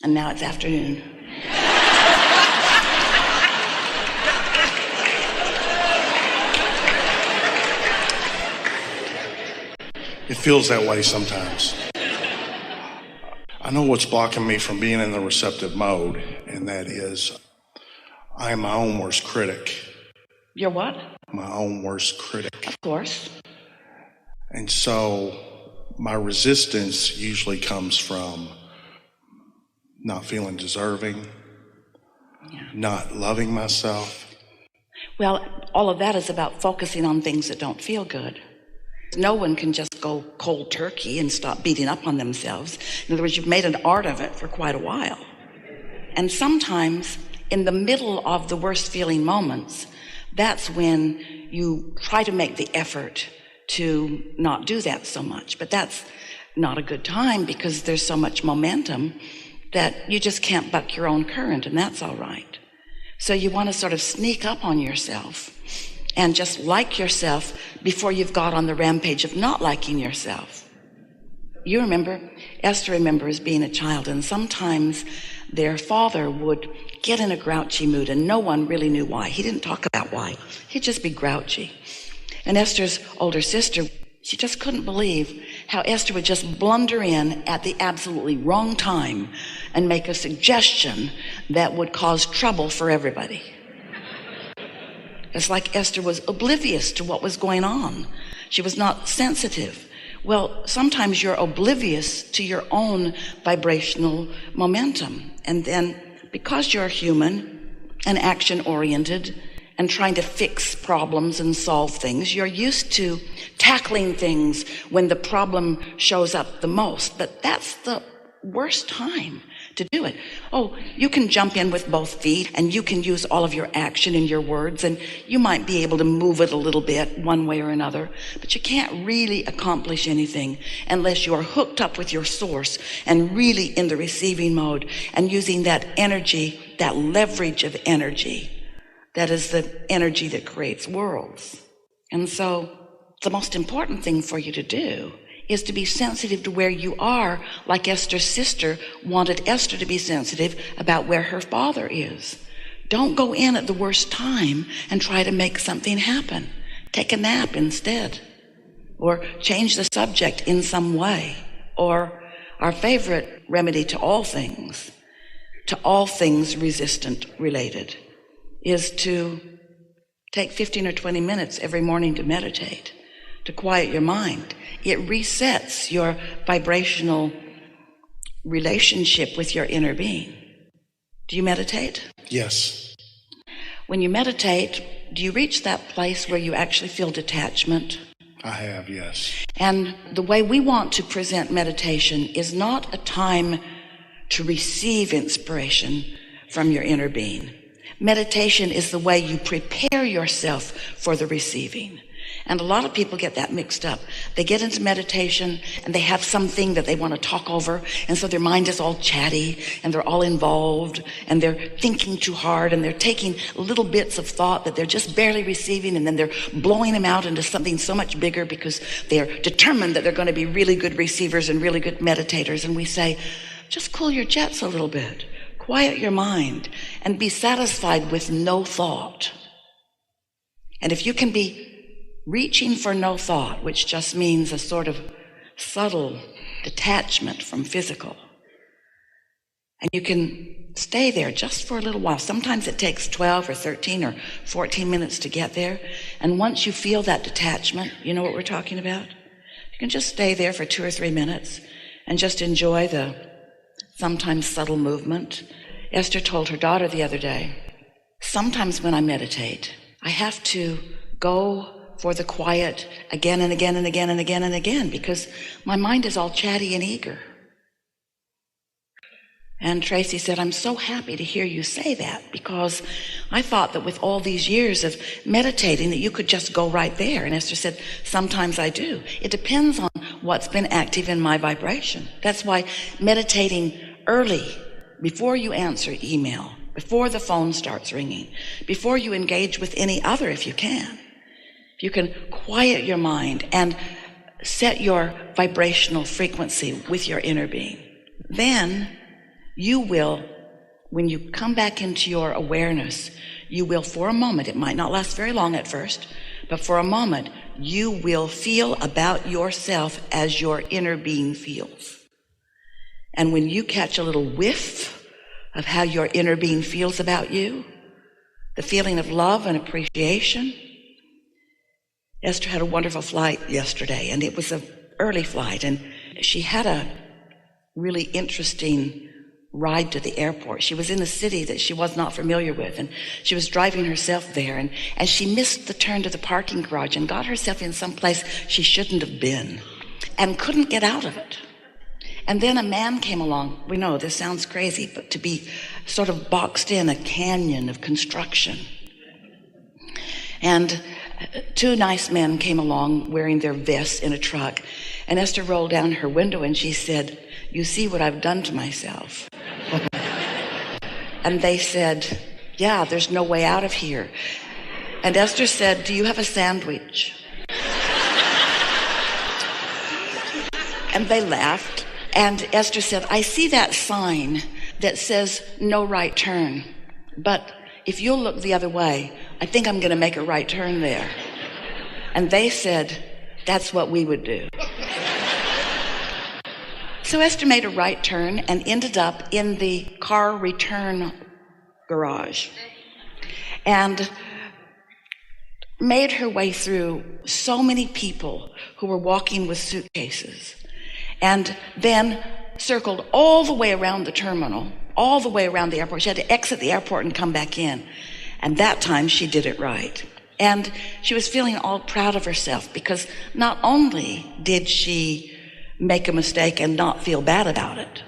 And now it's afternoon. It feels that way sometimes. I know what's blocking me from being in the receptive mode, and that is I am my own worst critic. You're what? My own worst critic. Of course. And so my resistance usually comes from not feeling deserving, not loving myself. Well, all of that is about focusing on things that don't feel good. No one can just go cold turkey and stop beating up on themselves. In other words, you've made an art of it for quite a while. And sometimes in the middle of the worst feeling moments, that's when you try to make the effort to not do that so much. But that's not a good time because there's so much momentum that you just can't buck your own current, and that's all right. So you want to sort of sneak up on yourself and just like yourself before you've got on the rampage of not liking yourself. You remember, Esther remembers being a child, and sometimes their father would get in a grouchy mood, and no one really knew why. He didn't talk about why. He'd just be grouchy. And Esther's older sister, she just couldn't believe how Esther would just blunder in at the absolutely wrong time and make a suggestion that would cause trouble for everybody. It's like Esther was oblivious to what was going on. She was not sensitive. Well, sometimes you're oblivious to your own vibrational momentum. And then because you're human and action-oriented and trying to fix problems and solve things, you're used to tackling things when the problem shows up the most. But that's the worst time to do it. Oh, you can jump in with both feet and you can use all of your action in your words, and you might be able to move it a little bit one way or another, but you can't really accomplish anything unless you're hooked up with your source and really in the receiving mode and using that energy, that leverage of energy. That is the energy that creates worlds. And so the most important thing for you to do is to be sensitive to where you are, like Esther's sister wanted Esther to be sensitive about where her father is. Don't go in at the worst time and try to make something happen. Take a nap instead, or change the subject in some way. Or our favorite remedy to all things resistant related, is to take 15 or 20 minutes every morning to meditate, to quiet your mind. It resets your vibrational relationship with your inner being. Do you meditate? Yes. When you meditate, do you reach that place where you actually feel detachment? I have, yes. And the way we want to present meditation is not a time to receive inspiration from your inner being. Meditation is the way you prepare yourself for the receiving. And a lot of people get that mixed up. They get into meditation and they have something that they want to talk over, and so their mind is all chatty and they're all involved and they're thinking too hard and they're taking little bits of thought that they're just barely receiving, and then they're blowing them out into something so much bigger because they're determined that they're going to be really good receivers and really good meditators. And we say, just cool your jets a little bit, quiet your mind, and be satisfied with no thought. And if you can be reaching for no thought, which just means a sort of subtle detachment from physical, and you can stay there just for a little while. Sometimes it takes 12 or 13 or 14 minutes to get there. And once you feel that detachment, you know what we're talking about? You can just stay there for 2 or 3 minutes and just enjoy the sometimes subtle movement. Esther told her daughter the other day, sometimes when I meditate, I have to go for the quiet again and again and again and again and again because my mind is all chatty and eager. And Tracy said, I'm so happy to hear you say that, because I thought that with all these years of meditating that you could just go right there. And Esther said, sometimes I do. It depends on what's been active in my vibration. That's why meditating early, before you answer email, before the phone starts ringing, before you engage with any other, if you can quiet your mind and set your vibrational frequency with your inner being, then you will, when you come back into your awareness, you will, for a moment, it might not last very long at first, but for a moment, you will feel about yourself as your inner being feels. And when you catch a little whiff of how your inner being feels about you, the feeling of love and appreciation. Esther had a wonderful flight yesterday, and it was an early flight, and she had a really interesting ride to the airport. She was in a city that she was not familiar with, and she was driving herself there, and she missed the turn to the parking garage and got herself in some place she shouldn't have been and couldn't get out of it. And then a man came along. We know this sounds crazy, but to be sort of boxed in a canyon of construction. And two nice men came along wearing their vests in a truck, and Esther rolled down her window and she said, "You see what I've done to myself?" And they said, "Yeah, there's no way out of here." And Esther said, "Do you have a sandwich?" And they laughed. And Esther said, "I see that sign that says no right turn, but if you'll look the other way, I think I'm going to make a right turn there." And they said, "That's what we would do." So Esther made a right turn and ended up in the car return garage and made her way through so many people who were walking with suitcases, and then circled all the way around the terminal, all the way around the airport. She had to exit the airport and come back in. And that time she did it right. And she was feeling all proud of herself because not only did she make a mistake and not feel bad about it,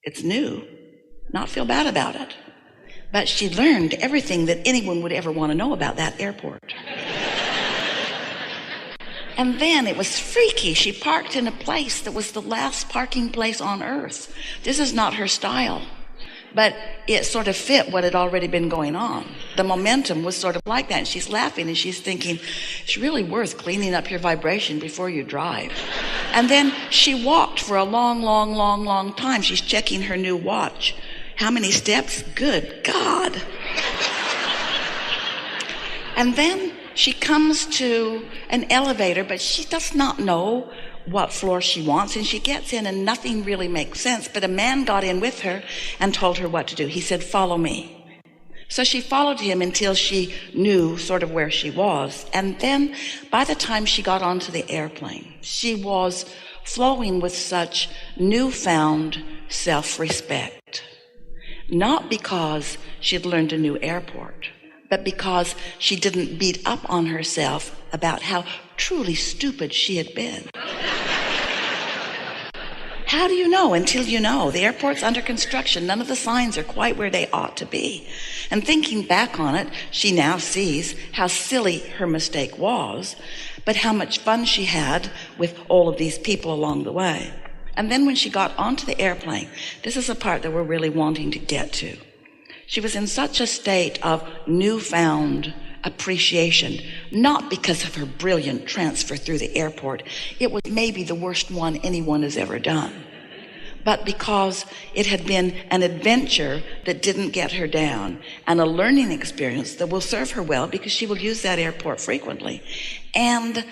it's new, not feel bad about it, but she learned everything that anyone would ever want to know about that airport. And then it was freaky. She parked in a place that was the last parking place on earth. This is not her style, but it sort of fit what had already been going on. The momentum was sort of like that. And she's laughing and she's thinking, it's really worth cleaning up your vibration before you drive. And then she walked for a long time. She's checking her new watch. How many steps? Good God. And then she comes to an elevator, but she does not know what floor she wants, and she gets in and nothing really makes sense. But a man got in with her and told her what to do. He said, "Follow me." So she followed him until she knew sort of where she was. And then by the time she got onto the airplane, she was flowing with such newfound self-respect. Not because she had learned a new airport, but because she didn't beat up on herself about how truly stupid she had been. How do you know until you know? The airport's under construction. None of the signs are quite where they ought to be. And thinking back on it, she now sees how silly her mistake was, but how much fun she had with all of these people along the way. And then when she got onto the airplane, this is the part that we're really wanting to get to. She was in such a state of newfound appreciation, not because of her brilliant transfer through the airport. It was maybe the worst one anyone has ever done, but because it had been an adventure that didn't get her down and a learning experience that will serve her well because she will use that airport frequently. And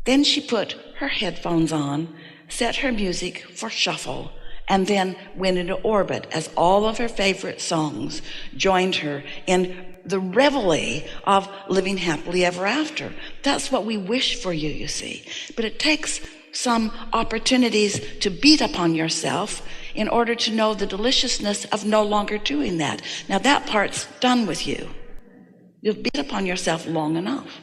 then she put her headphones on, set her music for shuffle, and then went into orbit as all of her favorite songs joined her in the reveille of living happily ever after. That's what we wish for you, you see. But it takes some opportunities to beat upon yourself in order to know the deliciousness of no longer doing that. Now that part's done with you. You've beat upon yourself long enough.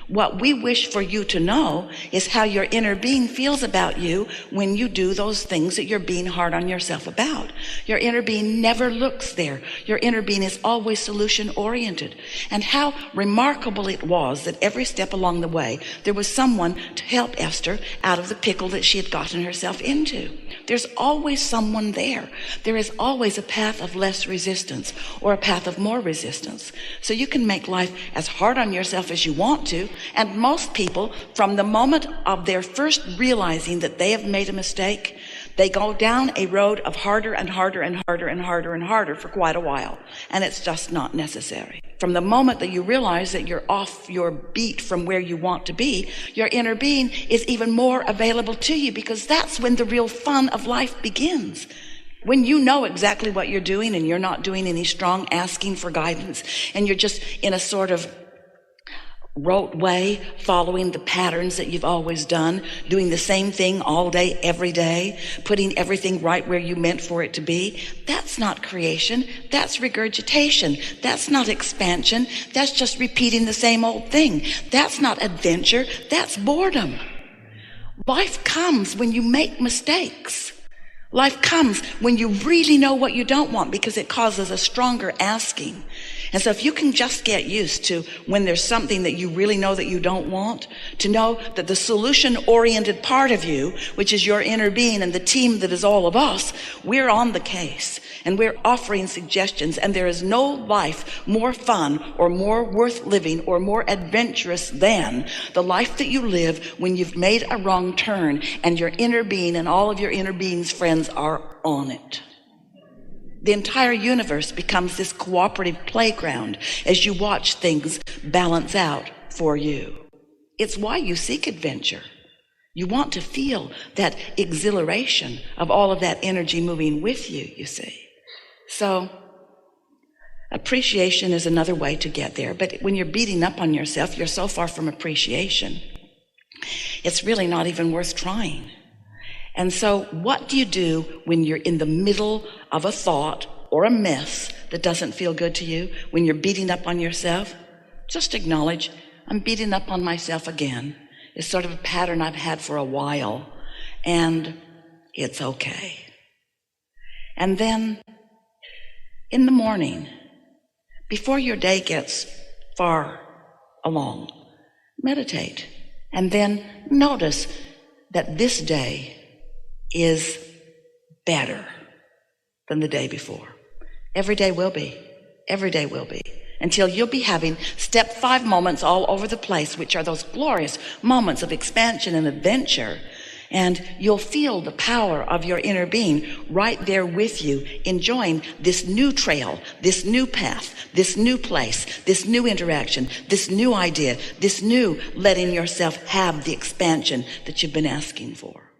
What we wish for you to know is how your inner being feels about you when you do those things that you're being hard on yourself about. Your inner being never looks there. Your inner being is always solution oriented. And how remarkable it was that every step along the way, there was someone to help Esther out of the pickle that she had gotten herself into. There's always someone there. There is always a path of less resistance or a path of more resistance. So you can make life as hard on yourself as you want to. And most people, from the moment of their first realizing that they have made a mistake, they go down a road of harder and harder and harder and harder and harder for quite a while. And it's just not necessary. From the moment that you realize that you're off your beat from where you want to be, your inner being is even more available to you, because that's when the real fun of life begins. When you know exactly what you're doing and you're not doing any strong asking for guidance, and you're just in a sort of rote way, following the patterns that you've always done, doing the same thing all day, every day, putting everything right where you meant for it to be. That's not creation. That's regurgitation. That's not expansion. That's just repeating the same old thing. That's not adventure. That's boredom. Life comes when you make mistakes. Life comes when you really know what you don't want, because it causes a stronger asking. And so if you can just get used to, when there's something that you really know that you don't want, to know that the solution-oriented part of you, which is your inner being and the team that is all of us, we're on the case and we're offering suggestions. And there is no life more fun or more worth living or more adventurous than the life that you live when you've made a wrong turn and your inner being and all of your inner being's friends are on it. The entire universe becomes this cooperative playground as you watch things balance out for you. It's why you seek adventure. You want to feel that exhilaration of all of that energy moving with you, you see. So appreciation is another way to get there. But when you're beating up on yourself, you're so far from appreciation, it's really not even worth trying. And so what do you do when you're in the middle of a thought or a mess that doesn't feel good to you? When you're beating up on yourself, just acknowledge, I'm beating up on myself again. It's sort of a pattern I've had for a while, and it's okay. And then in the morning, before your day gets far along, meditate, and then notice that this day is better than the day before. Every day will be. Every day will be. Until you'll be having step 5 moments all over the place, which are those glorious moments of expansion and adventure. And you'll feel the power of your inner being right there with you, enjoying this new trail, this new path, this new place, this new interaction, this new idea, this new letting yourself have the expansion that you've been asking for.